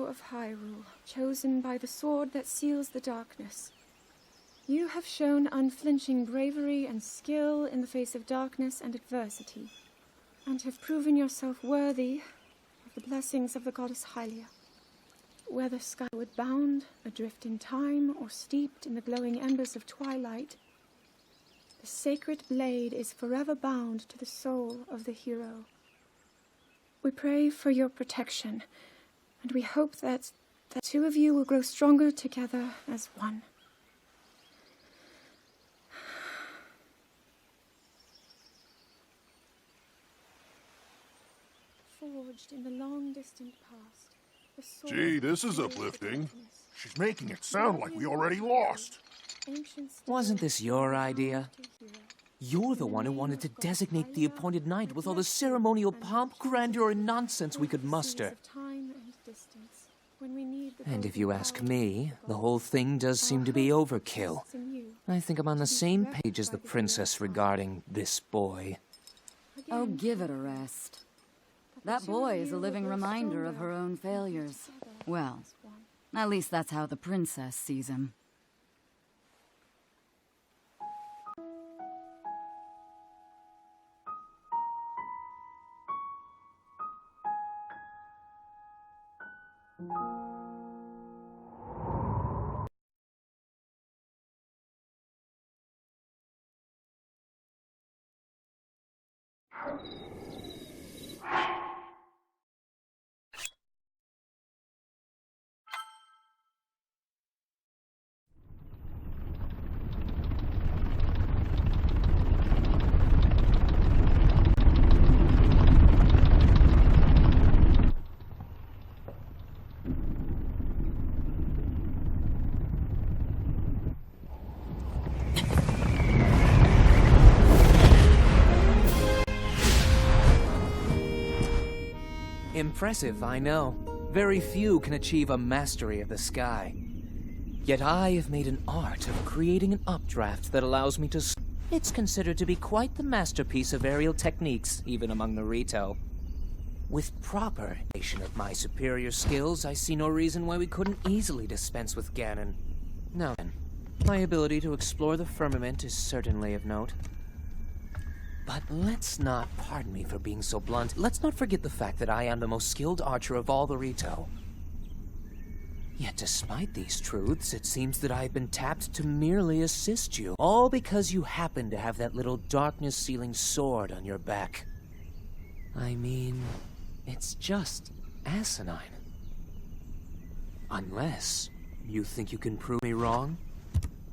hero of Hyrule, chosen by the sword that seals the darkness. You have shown unflinching bravery and skill in the face of darkness and adversity, and have proven yourself worthy of the blessings of the goddess Hylia. Whether skyward bound, adrift in time, or steeped in the glowing embers of twilight, the sacred blade is forever bound to the soul of the hero. We pray for your protection, and we hope that the two of you will grow stronger together as one. Forged in the long distant past, the sword. Gee, this is uplifting. She's making it sound like we already lost. Wasn't this your idea? You're the one who wanted to designate the appointed knight with all the ceremonial pomp, grandeur, and nonsense we could muster. And if you ask me, the whole thing does seem to be overkill. I think I'm on the same page as the princess regarding this boy. Oh, give it a rest. That boy is a living reminder of her own failures. Well, at least that's how the princess sees him. Impressive, I know. Very few can achieve a mastery of the sky. Yet I have made an art of creating an updraft that allows me to... It's considered to be quite the masterpiece of aerial techniques, even among the Rito. With proper application of my superior skills, I see no reason why we couldn't easily dispense with Ganon. Now then, my ability to explore the firmament is certainly of note. But let's not, pardon me for being so blunt, let's not forget the fact that I am the most skilled archer of all the Rito. Yet despite these truths, it seems that I've been tapped to merely assist you, all because you happen to have that little darkness-sealing sword on your back. I mean, it's just asinine. Unless you think you can prove me wrong,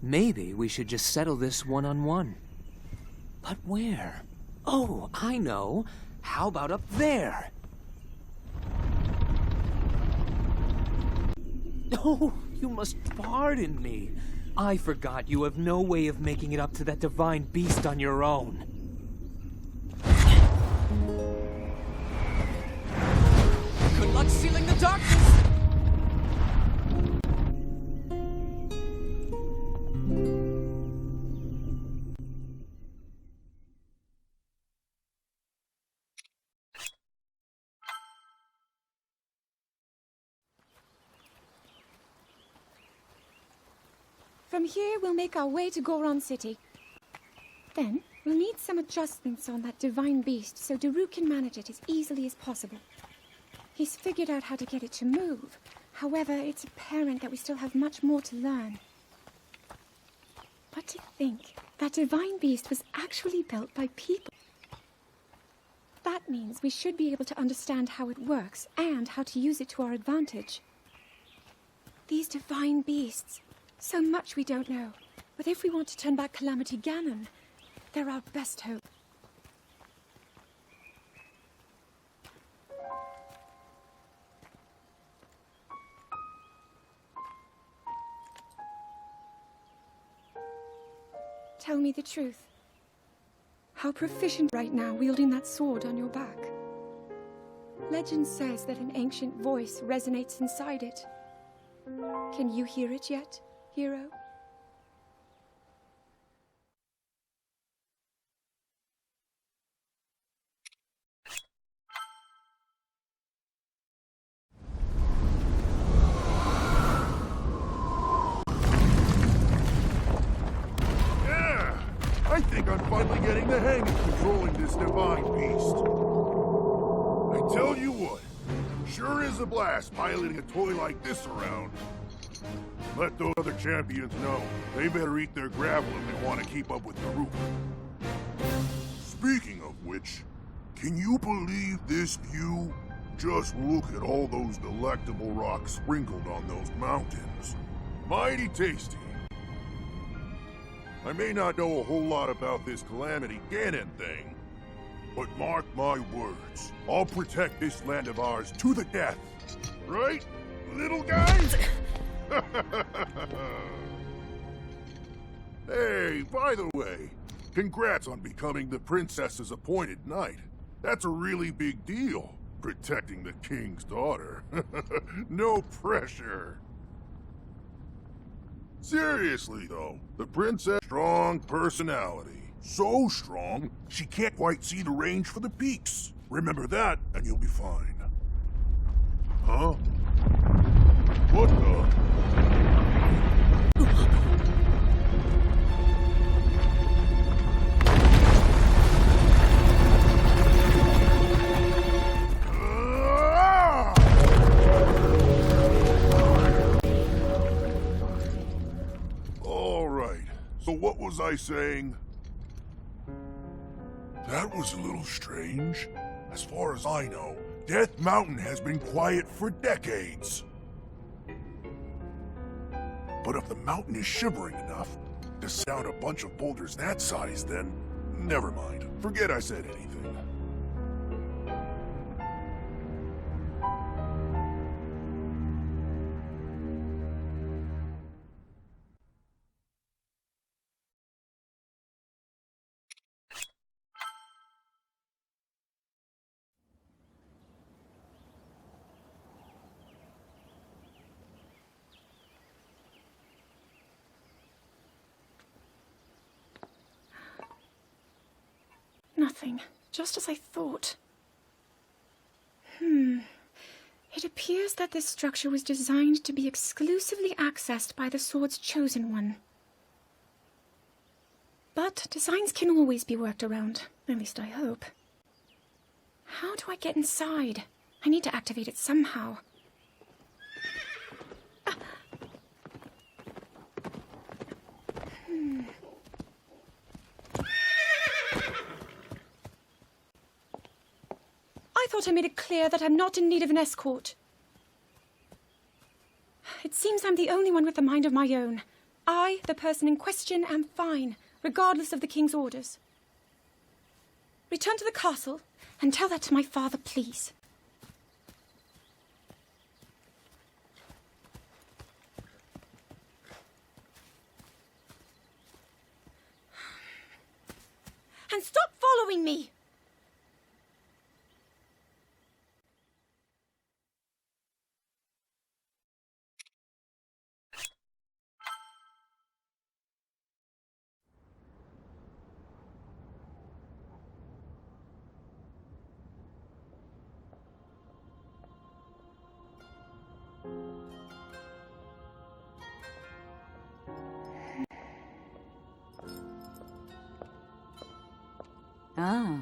maybe we should just settle this one-on-one. But where? Oh, I know. How about up there? Oh, you must pardon me. I forgot you have no way of making it up to that divine beast on your own. Good luck sealing the darkness! From here, we'll make our way to Goron City. Then, we'll need some adjustments on that divine beast so Daru can manage it as easily as possible. He's figured out how to get it to move. However, it's apparent that we still have much more to learn. But to think that divine beast was actually built by people. That means we should be able to understand how it works and how to use it to our advantage. These divine beasts... So much we don't know. But if we want to turn back Calamity Ganon, they're our best hope. Tell me the truth. How proficient right now wielding that sword on your back? Legend says that an ancient voice resonates inside it. Can you hear it yet? Hero? I think I'm finally getting the hang of controlling this divine beast. I tell you what, sure is a blast piloting a toy like this around. Let those other champions know they better eat their gravel if they want to keep up with the group. Speaking of which, can you believe this view? Just look at all those delectable rocks sprinkled on those mountains. Mighty tasty. I may not know a whole lot about this Calamity Ganon thing, but mark my words, I'll protect this land of ours to the death. Right, little guys? Hey, by the way, congrats on becoming the princess's appointed knight. That's a really big deal, protecting the king's daughter. No pressure. Seriously, though, the princess strong personality. So strong, she can't quite see the range for the peaks. Remember that, and you'll be fine. Huh? What the? So what was I saying? That was a little strange. As far as I know, Death Mountain has been quiet for decades. But if the mountain is shivering enough to sound a bunch of boulders that size, then never mind. Forget I said anything. Nothing. Just as I thought. It appears that this structure was designed to be exclusively accessed by the sword's chosen one. But designs can always be worked around. At least I hope. How do I get inside? I need to activate it somehow. I thought I made it clear that I'm not in need of an escort. It seems I'm the only one with a mind of my own. I, the person in question, am fine, regardless of the king's orders. Return to the castle and tell that to my father, please. And stop following me! Ah,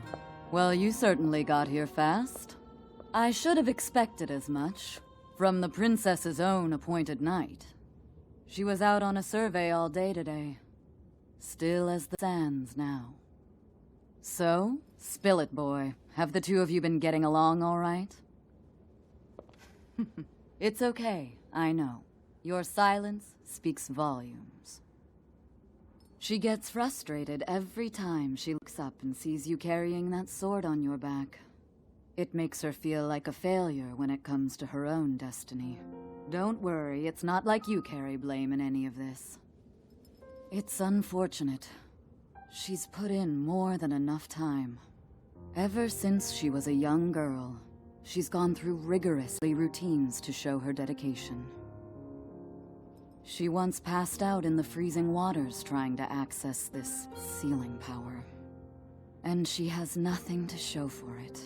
well, you certainly got here fast. I should have expected as much, from the princess's own appointed knight. She was out on a survey all day today. Still as the sands now. So, spill it, boy. Have the two of you been getting along all right? It's okay, I know. Your silence speaks volumes. She gets frustrated every time she looks up and sees you carrying that sword on your back. It makes her feel like a failure when it comes to her own destiny. Don't worry, it's not like you carry blame in any of this. It's unfortunate. She's put in more than enough time. Ever since she was a young girl, she's gone through rigorous routines to show her dedication. She once passed out in the freezing waters trying to access this sealing power. And she has nothing to show for it.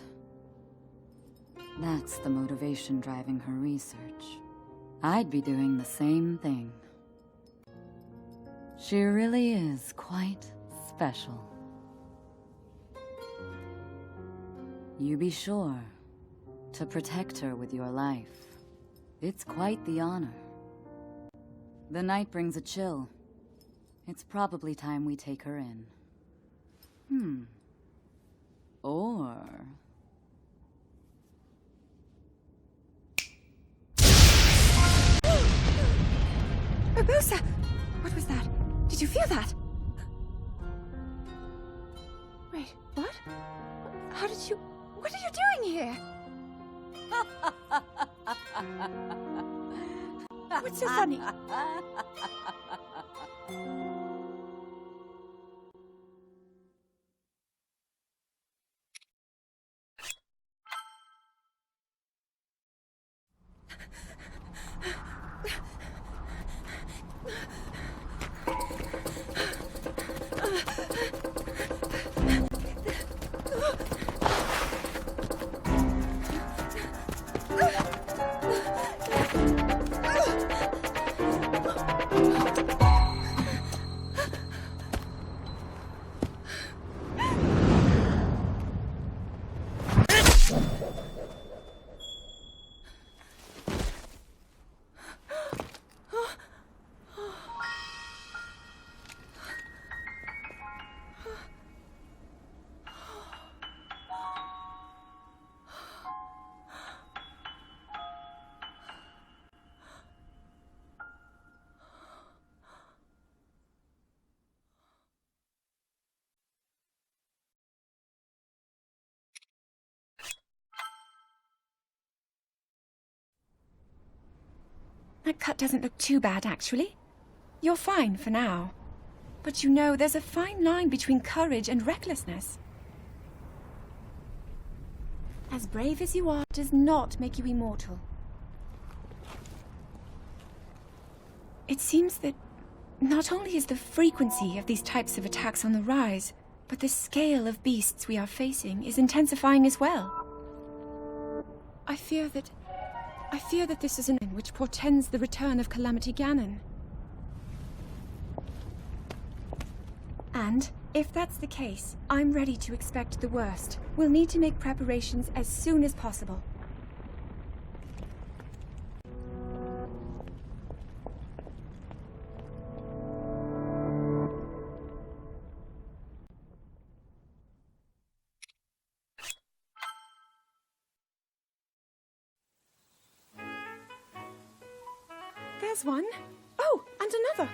That's the motivation driving her research. I'd be doing the same thing. She really is quite special. You be sure to protect her with your life. It's quite the honor. The night brings a chill. It's probably time we take her in. Or... Urbosa! What was that? Did you feel that? Wait, what? How did you... What are you doing here? What's so funny? That cut doesn't look too bad, actually. You're fine for now. But you know, there's a fine line between courage and recklessness. As brave as you are does not make you immortal. It seems that not only is the frequency of these types of attacks on the rise, but the scale of beasts we are facing is intensifying as well. I fear that this is an end which portends the return of Calamity Ganon. And, if that's the case, I'm ready to expect the worst. We'll need to make preparations as soon as possible. There's one. Oh, and another.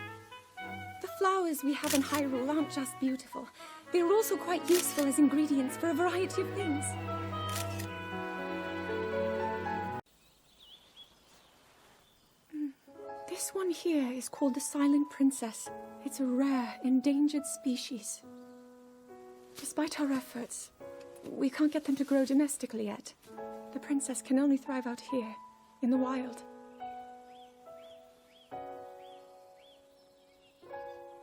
The flowers we have in Hyrule aren't just beautiful. They're also quite useful as ingredients for a variety of things. This one here is called the Silent Princess. It's a rare, endangered species. Despite our efforts, we can't get them to grow domestically yet. The princess can only thrive out here, in the wild.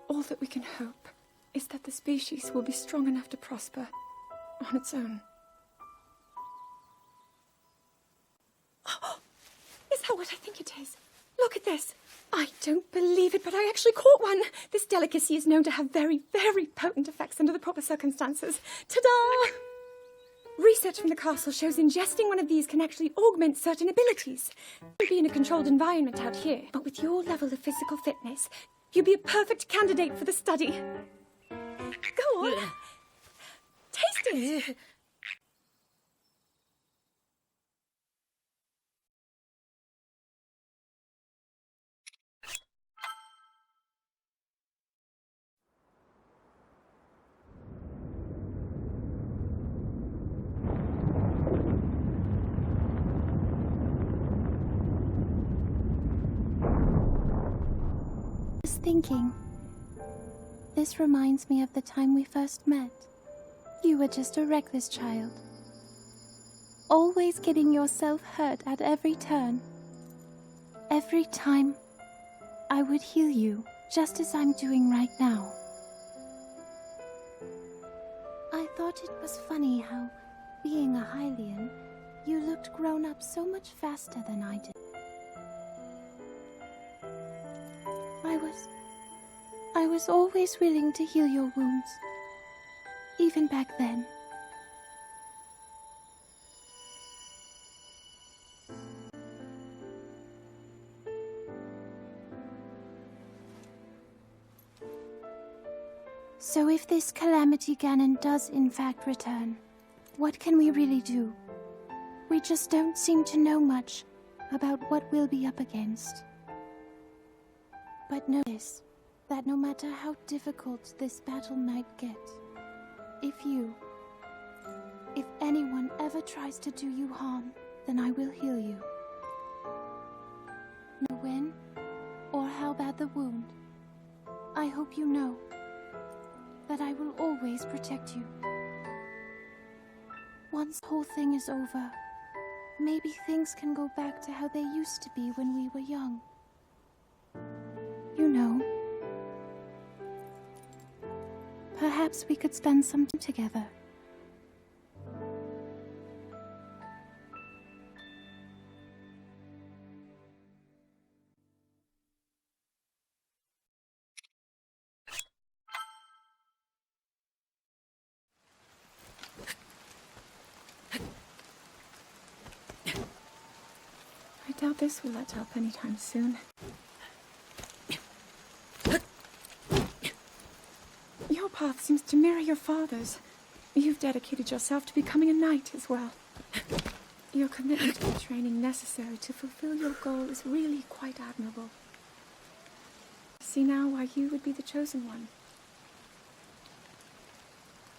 All that we can hope is that the species will be strong enough to prosper on its own. Is that what I think it is? Look at this. I don't believe it, but I actually caught one. This delicacy is known to have very, very potent effects under the proper circumstances. Ta-da! Research from the castle shows ingesting one of these can actually augment certain abilities. You'd be in a controlled environment out here, but with your level of physical fitness, you'd be a perfect candidate for the study. Go on. Taste it. Thinking. This reminds me of the time we first met. You were just a reckless child. Always getting yourself hurt at every turn. Every time, I would heal you, just as I'm doing right now. I thought it was funny how, being a Hylian, you looked grown up so much faster than I did. I was always willing to heal your wounds, even back then. So if this Calamity Ganon does in fact return, what can we really do? We just don't seem to know much about what we'll be up against. But notice that no matter how difficult this battle might get, if anyone ever tries to do you harm, then I will heal you. No when or how bad the wound, I hope you know that I will always protect you. Once the whole thing is over, maybe things can go back to how they used to be when we were young. You know, perhaps we could spend some time together. I doubt this will let up anytime soon. Your path seems to mirror your father's. You've dedicated yourself to becoming a knight as well. Your commitment to the training necessary to fulfill your goal is really quite admirable. See now why you would be the chosen one.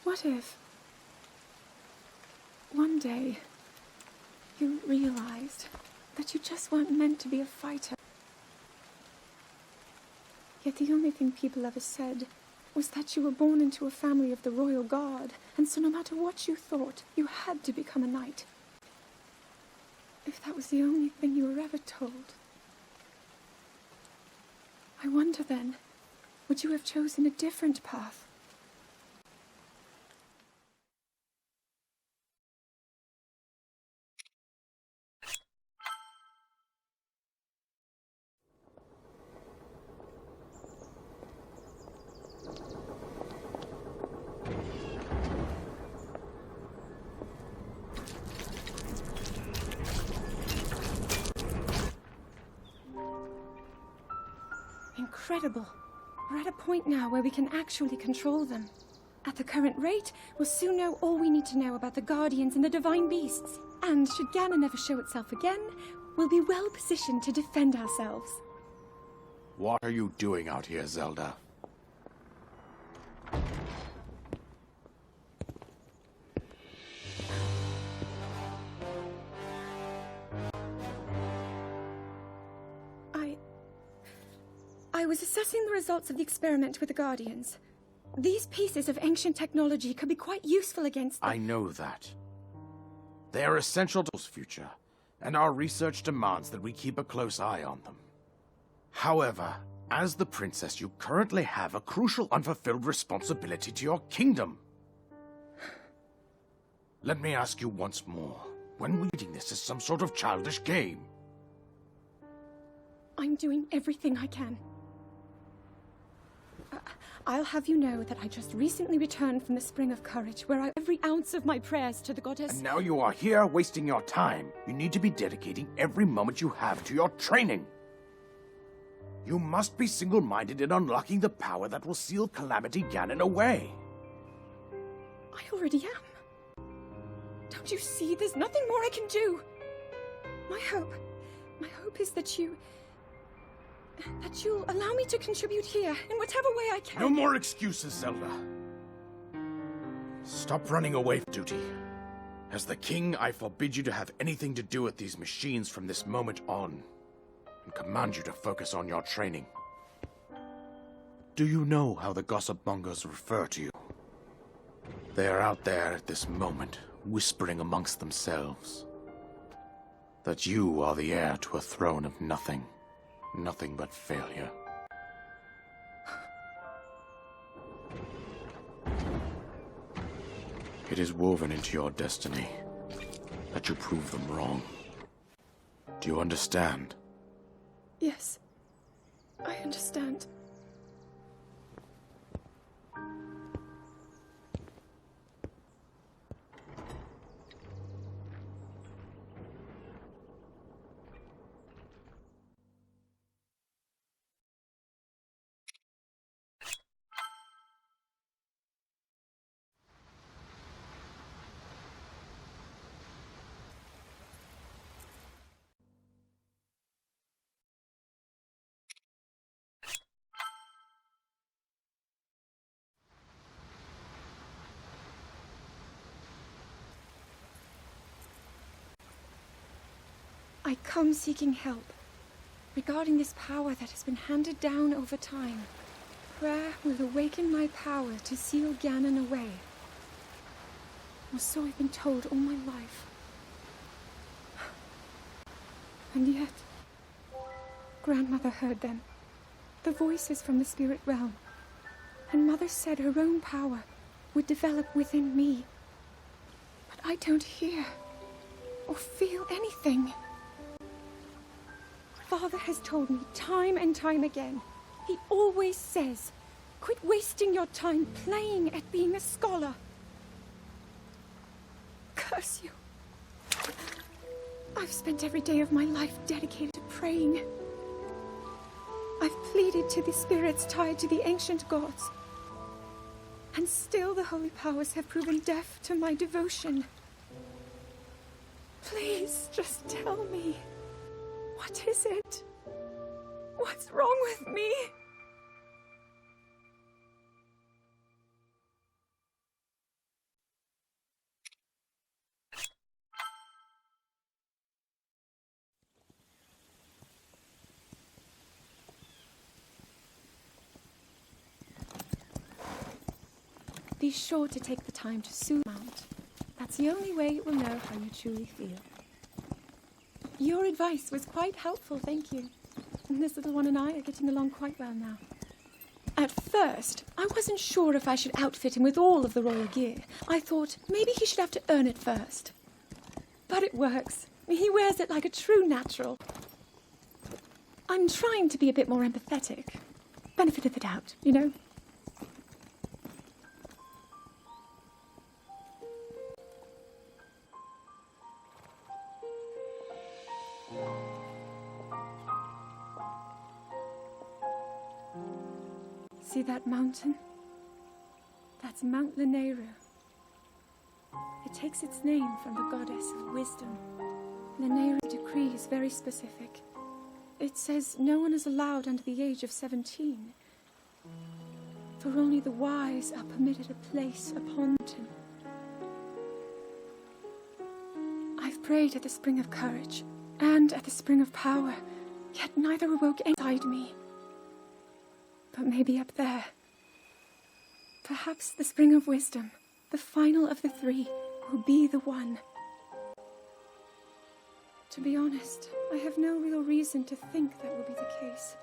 What if one day you realized that you just weren't meant to be a fighter? Yet the only thing people ever said was that you were born into a family of the royal guard, and so no matter what you thought, you had to become a knight. If that was the only thing you were ever told, I wonder then, would you have chosen a different path? Incredible. We're at a point now where we can actually control them. At the current rate, we'll soon know all we need to know about the Guardians and the Divine Beasts. And should Ganon ever show itself again, we'll be well positioned to defend ourselves. What are you doing out here, Zelda? I was assessing the results of the experiment with the Guardians. These pieces of ancient technology could be quite useful against them. I know that. They are essential to our future, and our research demands that we keep a close eye on them. However, as the princess, you currently have a crucial unfulfilled responsibility to your kingdom. Let me ask you once more, when we reading this as some sort of childish game? I'm doing everything I can. I'll have you know that I just recently returned from the Spring of Courage, where I every ounce of my prayers to the goddess. And now you are here wasting your time. You need to be dedicating every moment you have to your training. You must be single-minded in unlocking the power that will seal Calamity Ganon away. I already am. Don't you see? There's nothing more I can do. My hope is that you'll allow me to contribute here in whatever way I can. No more excuses, Zelda. Stop running away from duty. As the king, I forbid you to have anything to do with these machines from this moment on, and command you to focus on your training. Do you know how the gossip mongers refer to you? They are out there at this moment, whispering amongst themselves that you are the heir to a throne of nothing. Nothing but failure. It is woven into your destiny that you prove them wrong. Do you understand? Yes, I understand. I come seeking help regarding this power that has been handed down over time. Prayer will awaken my power to seal Ganon away. Or so I've been told all my life. And yet, Grandmother heard them. The voices from the spirit realm. And Mother said her own power would develop within me. But I don't hear or feel anything. Father has told me time and time again. He always says, quit wasting your time playing at being a scholar. Curse you. I've spent every day of my life dedicated to praying. I've pleaded to the spirits tied to the ancient gods. And still the holy powers have proven deaf to my devotion. Please, just tell me. What is it? What's wrong with me? Be sure to take the time to soothe Mount. That's the only way it will know how you truly feel. Your advice was quite helpful, thank you. And this little one and I are getting along quite well now. At first, I wasn't sure if I should outfit him with all of the royal gear. I thought maybe he should have to earn it first. But it works. He wears it like a true natural. I'm trying to be a bit more empathetic. Benefit of the doubt, you know? See that mountain? That's Mount Lanayru. It takes its name from the goddess of wisdom. Lanayru's decree is very specific. It says no one is allowed under the age of 17. For only the wise are permitted a place upon the mountain. I've prayed at the spring of courage and at the spring of power, yet neither awoke inside me. But maybe up there. Perhaps the spring of wisdom, the final of the three, will be the one. To be honest, I have no real reason to think that will be the case.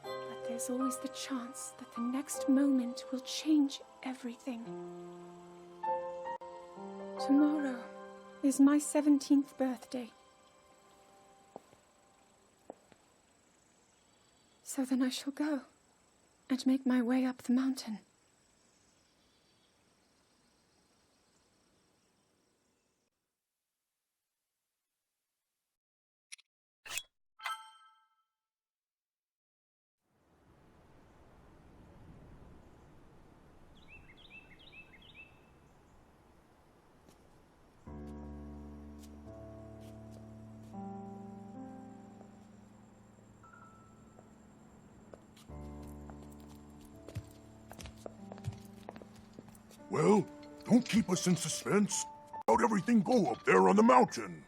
But there's always the chance that the next moment will change everything. Tomorrow is my 17th birthday. So then I shall go and make my way up the mountain. Well, don't keep us in suspense. How'd everything go up there on the mountain?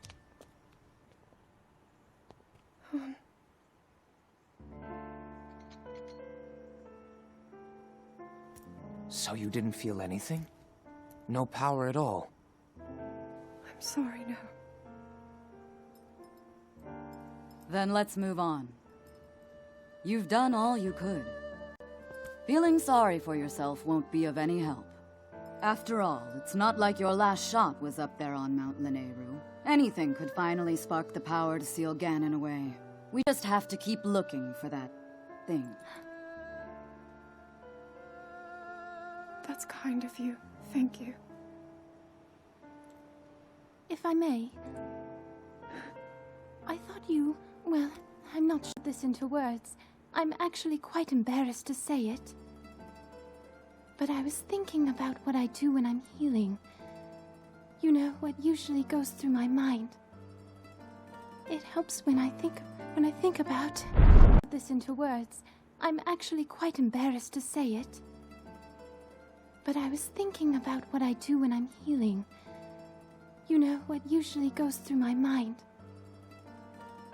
So you didn't feel anything? No power at all? I'm sorry, no. Then let's move on. You've done all you could. Feeling sorry for yourself won't be of any help. After all, it's not like your last shot was up there on Mount Lanayru. Anything could finally spark the power to seal Ganon away. We just have to keep looking for that thing. That's kind of you. Thank you. If I may, I thought you... Well, I'm not sure this into words. I'm actually quite embarrassed to say it. But I was thinking about what I do when I'm healing. You know, what usually goes through my mind. It helps when I think about this into words. I'm actually quite embarrassed to say it. But I was thinking about what I do when I'm healing. You know, what usually goes through my mind.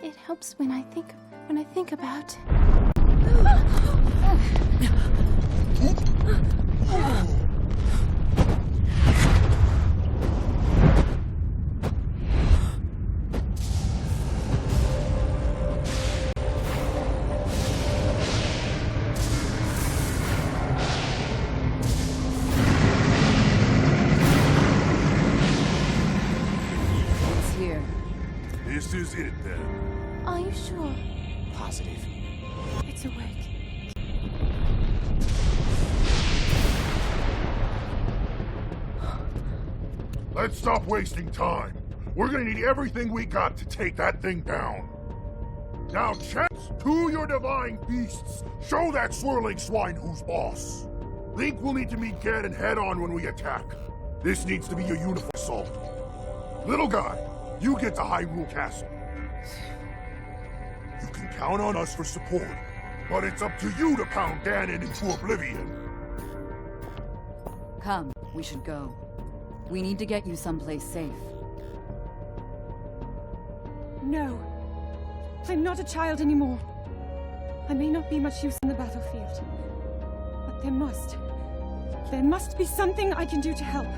It helps when I think about... It's here. This is it, then. Are you sure? Positive. It's awake. Let's stop wasting time. We're gonna need everything we got to take that thing down. Now, chance to your divine beasts. Show that swirling swine who's boss. Link will need to meet Ganon head-on when we attack. This needs to be a uniform assault. Little guy, you get to Hyrule Castle. You can count on us for support, but it's up to you to pound Ganon into oblivion. Come, we should go. We need to get you someplace safe. No. I'm not a child anymore. I may not be much use in the battlefield, but there must be something I can do to help.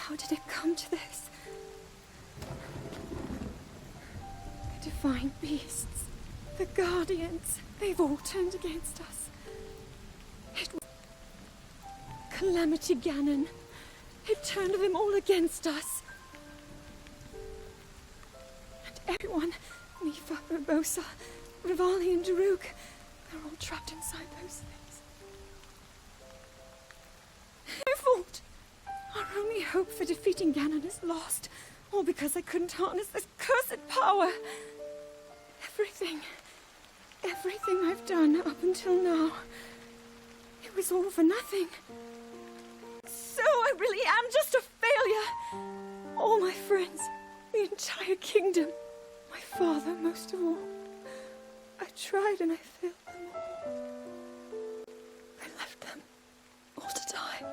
How did it come to this? The divine beasts, the guardians, they've all turned against us. It was Calamity Ganon. It turned them all against us. And everyone, Mifa, Urbosa, Rivali and Daruk, they're all trapped inside those things. Their fault. Our only hope for defeating Ganon is lost, all because I couldn't harness this cursed power. Everything I've done up until now, it was all for nothing. So I really am just a failure. All my friends, the entire kingdom, my father most of all. I tried and I failed them all. I left them all to die.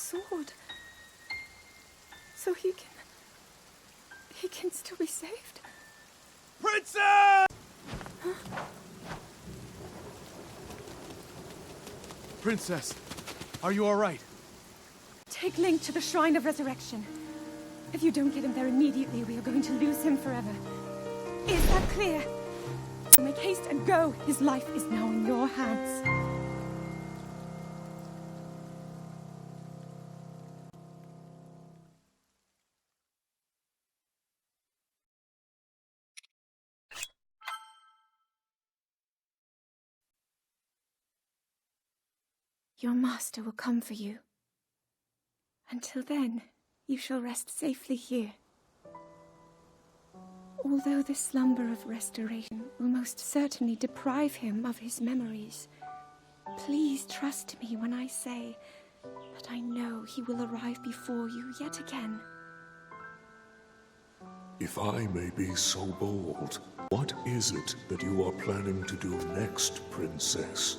sword. So he can still be saved. Princess! Princess, are you alright? Take Link to the Shrine of Resurrection. If you don't get him there immediately, we are going to lose him forever. Is that clear? Make haste and go. His life is now in your hands. Your master will come for you. Until then, you shall rest safely here. Although the slumber of restoration will most certainly deprive him of his memories, please trust me when I say that I know he will arrive before you yet again. If I may be so bold, what is it that you are planning to do next, Princess?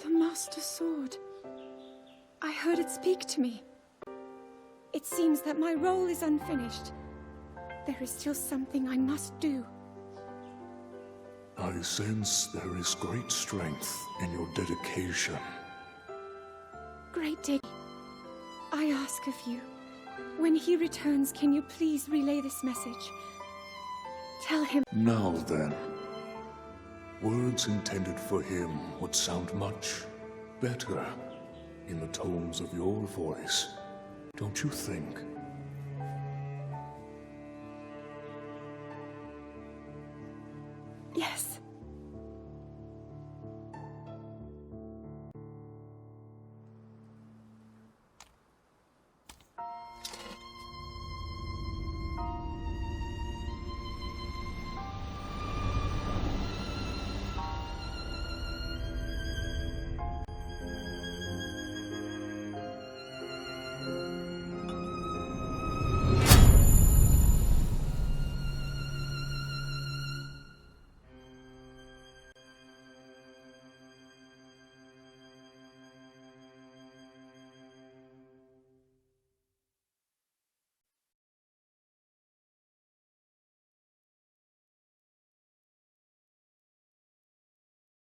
The Master Sword. I heard it speak to me. It seems that my role is unfinished. There is still something I must do. I sense there is great strength in your dedication. Great day. I ask of you, when he returns, can you please relay this message? Tell him... Now then, words intended for him would sound much better in the tones of your voice, don't you think? Yes.